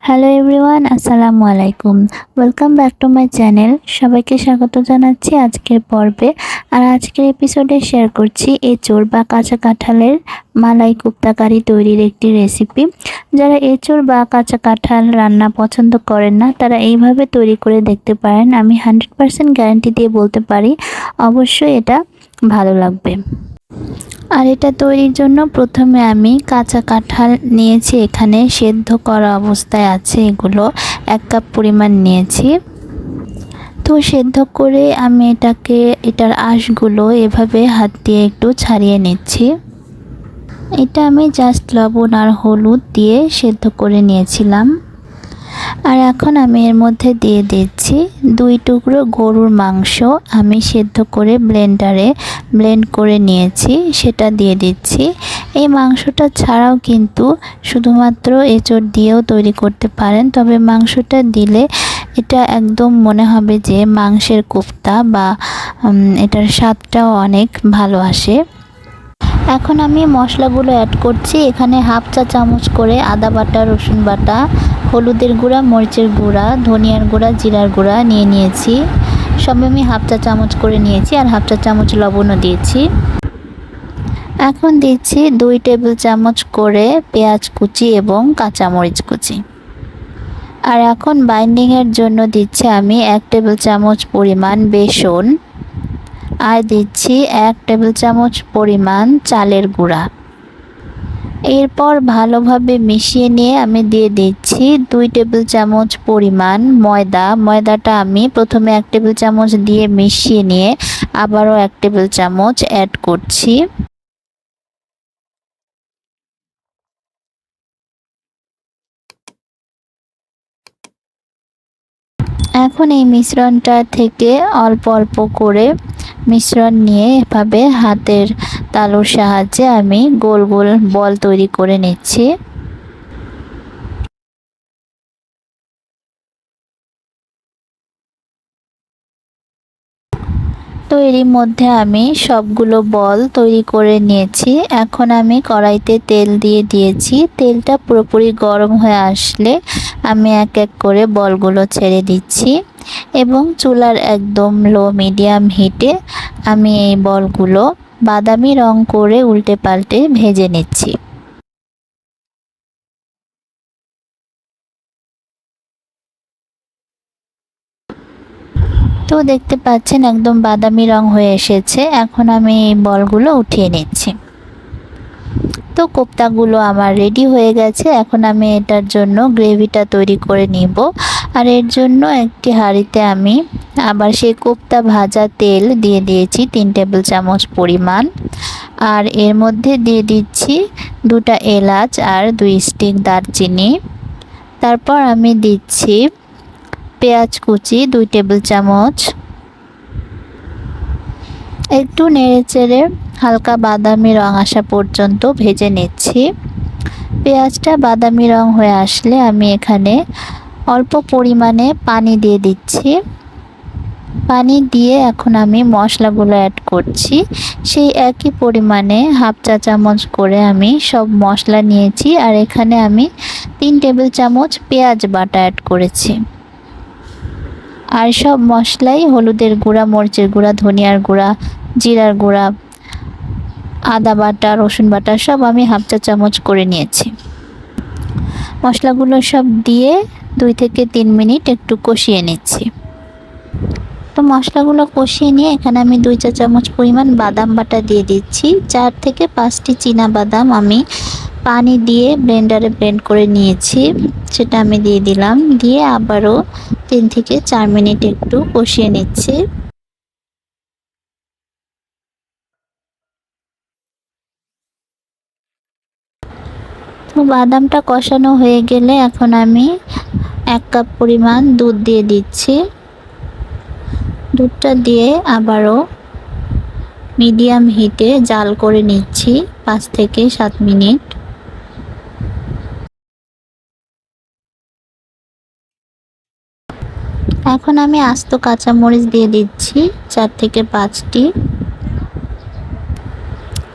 Hello everyone, আসসালামু আলাইকুম। Welcome back to my channel. সবাইকে স্বাগত জানাচ্ছি আজকের পর্বে। আর আজকের এপিসোডে শেয়ার করছি এঁচোড় বা কাঁচা কাঁঠালের মালাই কোপ্তা কারি তৈরির একটি রেসিপি। যারা এঁচোড় বা কাঁচা কাঁঠাল রান্না পছন্দ করেন না, তারা এইভাবে তৈরি করে দেখতে পারেন। আমি 100% গ্যারান্টি দিয়ে বলতে পারি, অবশ্যই এটা ভালো লাগবে। আর এটা তৈরির জন্য প্রথমে আমি কাঁচা কাঁঠাল নিয়েছি, এখানে সেদ্ধ করা অবস্থায় আছে, এগুলো 1 কাপ পরিমাণ নিয়েছি। তো সেদ্ধ করে আমি এটার আঁশগুলো এভাবে হাত দিয়ে একটু ছাড়িয়ে নিচ্ছি। এটা আমি জাস্ট লবণ আর হলুদ দিয়ে সেদ্ধ করে নিয়েছিলাম। আর এখন আমি এর মধ্যে দিয়ে দিচ্ছি 2 টুকরো গরুর মাংস, আমি সেদ্ধ করে ব্লেন্ডারে ব্লেন্ড করে নিয়েছি, সেটা দিয়ে দিচ্ছি। এই মাংসটা ছাড়াও কিন্তু শুধুমাত্র এঁচোড় দিয়েও তৈরি করতে পারেন, তবে মাংসটা দিলে এটা একদম মনে হবে যে মাংসের কোফতা, বা এটার স্বাদটাও অনেক ভালো আসে। এখন আমি মশলাগুলো অ্যাড করছি। এখানে হাফ চা চামচ করে আদা বাটা, রসুন বাটা, হলুদের গুঁড়া, মরিচের গুঁড়া, ধনিয়ার গুঁড়া, জিরার গুঁড়া নিয়েছি। সব আমি হাফ চা চামচ করে নিয়েছি, আর হাফ চা চামচ লবণও দিয়েছি। এখন দিচ্ছি 2 টেবিল চামচ করে পেঁয়াজ কুচি এবং কাঁচামরিচ কুচি। আর এখন বাইন্ডিংয়ের জন্য দিচ্ছি আমি 1 টেবিল চামচ পরিমাণ বেসন, আর দিচ্ছি 1 টেবিল চামচ পরিমাণ চালের গুঁড়া। এরপর ভালোভাবে মিশিয়ে নিয়ে আমি দিয়ে দিচ্ছি 2 টেবিল চামচ পরিমাণ ময়দা। ময়দাটা আমি প্রথমে 1 টেবিল চামচ দিয়ে মিশিয়ে নিয়ে আবারও 1 টেবিল চামচ অ্যাড করছি। এখন এই মিশ্রণটা থেকে অল্প অল্প করে মিশ্রণ নিয়ে এভাবে হাতের তালুর সাহায্যে আমি গোল গোল বল তৈরি করে নিচ্ছি। তো এরই মধ্যে আমি সবগুলো বল তৈরি করে নিয়েছি। এখন আমি কড়াইতে তেল দিয়ে দিয়েছি। তেলটা পুরোপুরি গরম হয়ে আসলে আমি এক এক করে বলগুলো ছেড়ে দিচ্ছি, এবং চুলার একদম লো মিডিয়াম হিটে আমি এই বলগুলো বাদামি রং করে উল্টে পাল্টে ভেজে নিচ্ছি। তো দেখতে পাচ্ছেন একদম বাদামি রং হয়ে এসেছে। এখন আমি এই বলগুলো উঠিয়ে নিচ্ছি। তো কোপ্তাগুলো আমার রেডি হয়ে গেছে। এখন আমি এটার জন্য গ্রেভিটা তৈরি করে নিব। আর এর জন্য একটি হাঁড়িতে আমি আবার সেই কোপ্তা ভাজা তেল দিয়ে দিয়েছি 3 টেবিল চামচ পরিমাণ। আর এর মধ্যে দিয়ে দিচ্ছি 2টা এলাচ আর 2 স্টিক দারচিনি। তারপর আমি দিচ্ছি পেঁয়াজ কুচি 2 টেবিল চামচ। একটু নেড়েচেড়ে হালকা বাদামি রং আসা পর্যন্ত ভেজে নিচ্ছি। পেঁয়াজটা বাদামি রং হয়ে আসলে আমি এখানে অল্প পরিমাণে পানি দিয়ে দিচ্ছি। পানি দিয়ে এখন আমি মশলাগুলো অ্যাড করছি। সেই একই পরিমাণে হাফ চা চামচ করে আমি সব মশলা নিয়েছি, আর এখানে আমি 3 টেবিল চামচ পেঁয়াজ বাটা অ্যাড করেছি। আর সব মশলাই হলুদের গুঁড়া, মরিচের গুঁড়া, ধনিয়ার গুঁড়া, জিরার গুঁড়া, আদা বাটা, রসুন বাটা সব আমি হাফ চা চামচ করে নিয়েছি। মশলাগুলো সব দিয়ে 2 থেকে 3 মিনিট একটু কষিয়ে নিচ্ছি। তো মশলাগুলো কষিয়ে নিয়ে এখানে আমি 2 চা চামচ পরিমাণ বাদাম বাটা দিয়ে দিচ্ছি। 4 থেকে 5টি চীনা বাদাম আমি পানি দিয়ে ব্লেন্ডারে ব্লেন্ড করে নিয়েছি, সেটা আমি দিয়ে দিলাম। দিয়ে আবারও 3 থেকে 4 মিনিট একটু কষিয়ে নিচ্ছি। তো বাদামটা কষানো হয়ে গেলে এখন আমি 1 কাপ পরিমাণ দুধ দিয়ে দিচ্ছি। দুধটা দিয়ে আবারও মিডিয়াম হিটে জাল করে নিচ্ছি 5 থেকে 7 মিনিট। এখন আমি আস্ত কাঁচামরিচ দিয়ে দিচ্ছি 4 থেকে 5টি।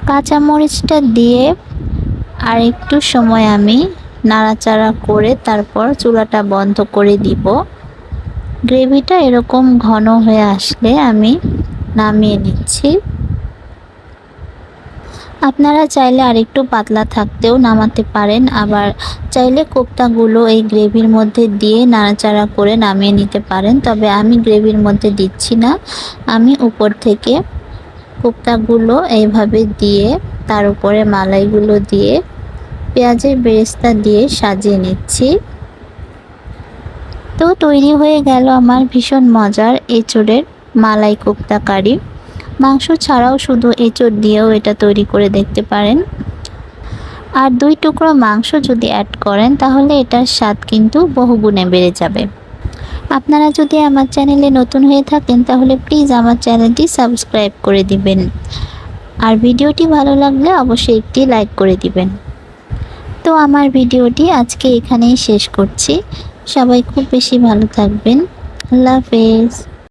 কাঁচামরিচটা দিয়ে আর একটু সময় আমি নাড়াচাড়া করে তারপর চুলাটা বন্ধ করে দিব। গ্রেভিটা এরকম ঘন হয়ে আসলে আমি নামিয়ে নিচ্ছি। আপনারা চাইলে আরেকটু পাতলা থাকতেও নামাতে পারেন, আবার চাইলে কোপ্তাগুলো এই গ্রেভির মধ্যে দিয়ে নাড়াচাড়া করে নামিয়ে নিতে পারেন। তবে আমি গ্রেভির মধ্যে দিচ্ছি না, আমি উপর থেকে কোপ্তাগুলো এইভাবে দিয়ে তার উপরে মালাইগুলো দিয়ে পেঁয়াজের বেরেস্তা দিয়ে সাজিয়ে নিচ্ছি। তো তৈরি হয়ে গেল আমার ভীষণ মজার এঁচোড়ের মালাই কোপ্তা কারি। মাংস ছাড়াও শুধু এঁচোড় দিয়েও এটা তৈরি করে দেখতে পারেন। আর 2 টুকরো মাংস যদি অ্যাড করেন তাহলে এটার স্বাদ কিন্তু বহুগুণে বেড়ে যাবে। আপনারা যদি আমার চ্যানেলে নতুন হয়ে থাকেন তাহলে প্লিজ আমার চ্যানেলটি সাবস্ক্রাইব করে দিবেন। আর ভিডিওটি ভালো লাগলে অবশ্যই একটি লাইক করে দিবেন। তো আমার ভিডিওটি আজকে এখানেই শেষ করছি। সবাই খুব বেশি ভালো থাকবেন। আল্লাহ হাফেজ।